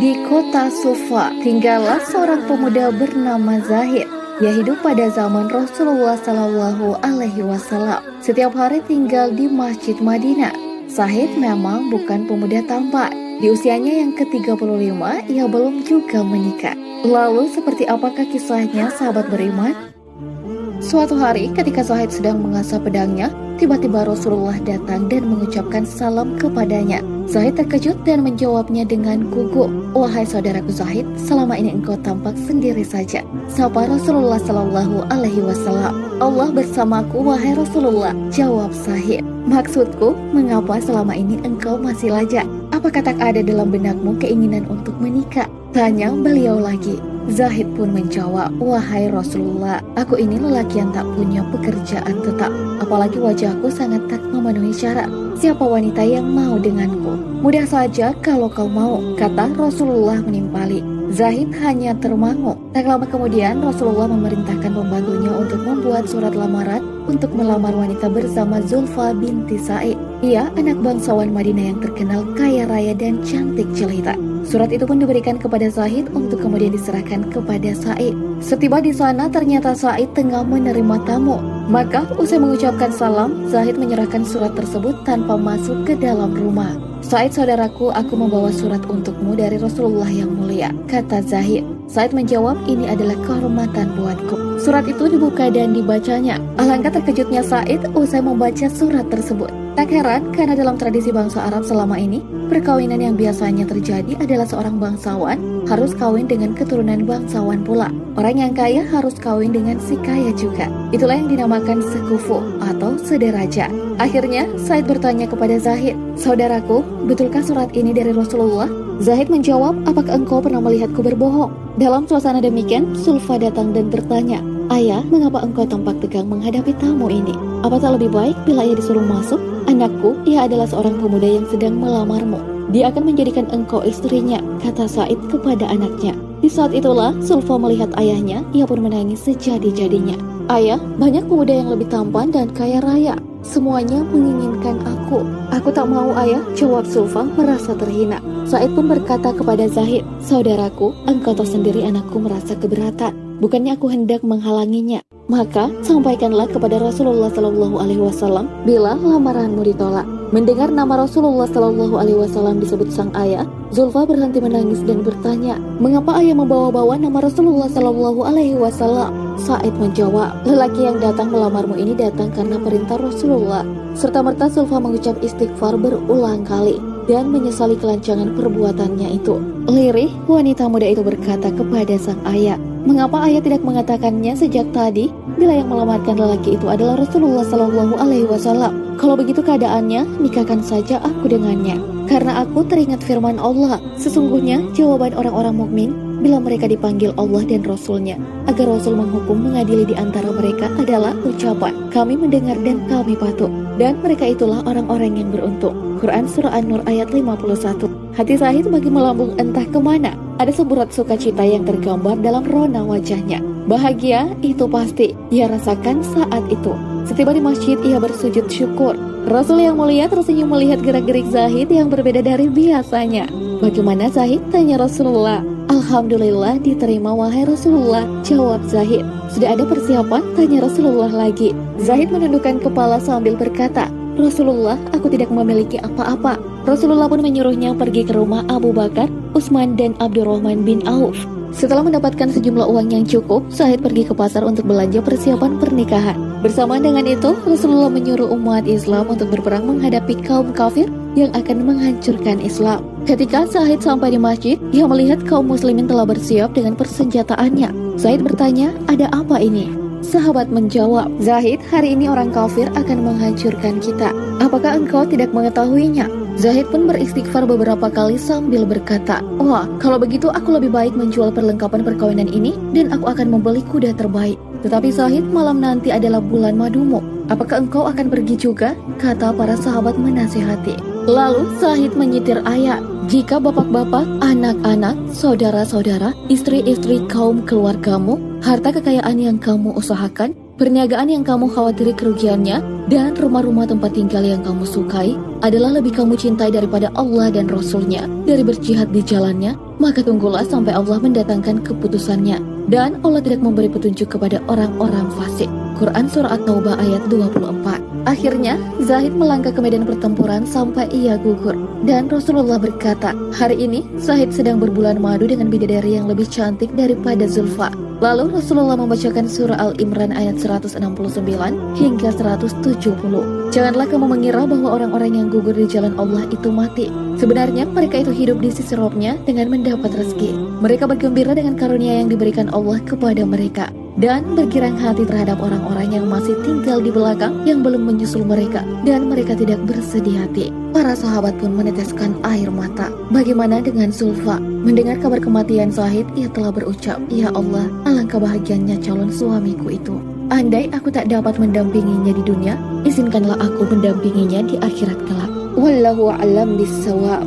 Di kota Sufa, tinggallah seorang pemuda bernama Zahid. Ia hidup pada zaman Rasulullah Shallallahu Alaihi Wasallam. Setiap hari tinggal di Masjid Madinah. Zahid memang bukan pemuda tampan. Di usianya yang ke-35, ia belum juga menikah. Lalu seperti apakah kisahnya, sahabat beriman? Suatu hari ketika Zahid sedang mengasah pedangnya, tiba-tiba Rasulullah datang dan mengucapkan salam kepadanya. Zahid terkejut dan menjawabnya dengan gugup, "Wahai saudaraku Zahid, selama ini engkau tampak sendiri saja." Sapa Rasulullah Shallallahu Alaihi Wasallam. "Allah bersamaku, wahai Rasulullah," jawab Zahid. "Maksudku, mengapa selama ini engkau masih lajang? Apakah tak ada dalam benakmu keinginan untuk menikah?" Tanya beliau lagi. Zahid pun menjawab, "Wahai Rasulullah, aku ini lelaki yang tak punya pekerjaan tetap. Apalagi wajahku sangat tak memenuhi syarat. Siapa wanita yang mau denganku? Mudah saja kalau kau mau," kata Rasulullah menimpali. Zahid hanya termangu. Tak lama kemudian Rasulullah memerintahkan pembantunya untuk membuat surat lamaran untuk melamar wanita bersama Zulfa binti Sa'id. Ia anak bangsawan Madinah yang terkenal kaya raya dan cantik jelita. Surat itu pun diberikan kepada Zahid untuk kemudian diserahkan kepada Sa'id. Setiba di sana ternyata Sa'id tengah menerima tamu. Maka usai mengucapkan salam, Zahid menyerahkan surat tersebut tanpa masuk ke dalam rumah. "Sa'id saudaraku, aku membawa surat untukmu dari Rasulullah yang mulia," kata Zahid. Sa'id menjawab, "Ini adalah kehormatan buatku." Surat itu dibuka dan dibacanya. Alangkah terkejutnya Sa'id usai membaca surat tersebut. Tak heran karena dalam tradisi bangsa Arab selama ini, perkawinan yang biasanya terjadi adalah seorang bangsawan harus kawin dengan keturunan bangsawan pula. Orang yang kaya harus kawin dengan si kaya juga. Itulah yang dinamakan sekufu atau sederajat. Akhirnya Sa'id bertanya kepada Zahid, "Saudaraku, betulkah surat ini dari Rasulullah?" Zahid menjawab, "Apakah engkau pernah melihatku berbohong?" Dalam suasana demikian, Zulfa datang dan bertanya, "Ayah, mengapa engkau tampak tegang menghadapi tamu ini? Apa tak lebih baik bila ia disuruh masuk? Anakku, ia adalah seorang pemuda yang sedang melamarmu. Dia akan menjadikan engkau istrinya," kata Sa'id kepada anaknya. Di saat itulah Zulfa melihat ayahnya, ia pun menangis sejadi-jadinya. "Ayah, banyak pemuda yang lebih tampan dan kaya raya. Semuanya menginginkan aku." "Aku tak mau, ayah," jawab Zulfa merasa terhina. Sa'id pun berkata kepada Zahid, "Saudaraku, engkau tahu sendiri anakku merasa keberatan. Bukannya aku hendak menghalanginya. Maka sampaikanlah kepada Rasulullah Shallallahu Alaihi Wasallam bila lamaranmu ditolak." Mendengar nama Rasulullah Shallallahu Alaihi Wasallam disebut sang ayah, Zulfa berhenti menangis dan bertanya, "Mengapa ayah membawa-bawa nama Rasulullah Shallallahu Alaihi Wasallam?" Sa'id menjawab, "Lelaki yang datang melamarmu ini datang karena perintah Rasulullah." Serta-merta Zulfa mengucap istighfar berulang kali dan menyesali kelancangan perbuatannya itu. Lirih, wanita muda itu berkata kepada sang ayah, "Mengapa ayah tidak mengatakannya sejak tadi bila yang melamarkan lelaki itu adalah Rasulullah Shallallahu Alaihi Wasallam? Kalau begitu keadaannya, nikahkan saja aku dengannya. Karena aku teringat firman Allah, sesungguhnya jawaban orang-orang mukmin bila mereka dipanggil Allah dan Rasulnya agar Rasul menghukum mengadili di antara mereka adalah ucapan, 'Kami mendengar dan kami patuh.' Dan mereka itulah orang-orang yang beruntung." Quran Surah An-Nur ayat 51. Hati Zahid makin melambung entah kemana. Ada semburat sukacita yang tergambar dalam rona wajahnya. Bahagia itu pasti ia rasakan saat itu. Setiba di masjid, ia bersujud syukur. Rasul yang mulia tersenyum melihat gerak-gerik Zahid yang berbeda dari biasanya. "Bagaimana Zahid?" tanya Rasulullah. "Alhamdulillah diterima, wahai Rasulullah," jawab Zahid. "Sudah ada persiapan?" tanya Rasulullah lagi. Zahid menundukkan kepala sambil berkata, "Rasulullah, aku tidak memiliki apa-apa." Rasulullah pun menyuruhnya pergi ke rumah Abu Bakar, Utsman dan Abdurrahman bin Auf. Setelah mendapatkan sejumlah uang yang cukup, Zahid pergi ke pasar untuk belanja persiapan pernikahan. Bersamaan dengan itu, Rasulullah menyuruh umat Islam untuk berperang menghadapi kaum kafir yang akan menghancurkan Islam. Ketika Zahid sampai di masjid, ia melihat kaum muslimin telah bersiap dengan persenjataannya. Zahid bertanya, "Ada apa ini?" Sahabat menjawab, "Zahid, hari ini orang kafir akan menghancurkan kita. Apakah engkau tidak mengetahuinya?" Zahid pun beristighfar beberapa kali sambil berkata, "Wah, kalau begitu aku lebih baik menjual perlengkapan perkawinan ini dan aku akan membeli kuda terbaik. Tetapi Zahid, malam nanti adalah bulan madumu. Apakah engkau akan pergi juga?" kata para sahabat menasihati. Lalu Zahid menyitir ayat, "Jika bapak-bapak, anak-anak, saudara-saudara, istri-istri kaum keluargamu, harta kekayaan yang kamu usahakan, Perniagaan yang kamu khawatiri kerugiannya dan rumah-rumah tempat tinggal yang kamu sukai adalah lebih kamu cintai daripada Allah dan Rasul-Nya dari berjihad di jalannya, maka tunggulah sampai Allah mendatangkan keputusannya. Dan Allah tidak memberi petunjuk kepada orang-orang fasik. Quran Surah At-Taubah ayat 24. Akhirnya, Zahid melangkah ke medan pertempuran sampai ia gugur. Dan Rasulullah berkata, hari ini Zahid sedang berbulan madu dengan bidadari yang lebih cantik daripada Zulfa. Lalu Rasulullah membacakan surah Al-Imran ayat 169 hingga 170. Janganlah kamu mengira bahwa orang-orang yang gugur di jalan Allah itu mati. Sebenarnya mereka itu hidup di sisi Rabb-Nya dengan mendapat rezeki. Mereka bergembira dengan karunia yang diberikan Allah kepada mereka dan bergirang hati terhadap orang-orang yang masih tinggal di belakang yang belum menyusul mereka, dan mereka tidak bersedih hati. Para sahabat pun meneteskan air mata. Bagaimana dengan Zulfa? Mendengar kabar kematian Zahid, ia telah berucap, "Ya Allah, alangkah bahagianya calon suamiku itu. Andai aku tak dapat mendampinginya di dunia, izinkanlah aku mendampinginya di akhirat kelak." Wallahu a'lam bishawab.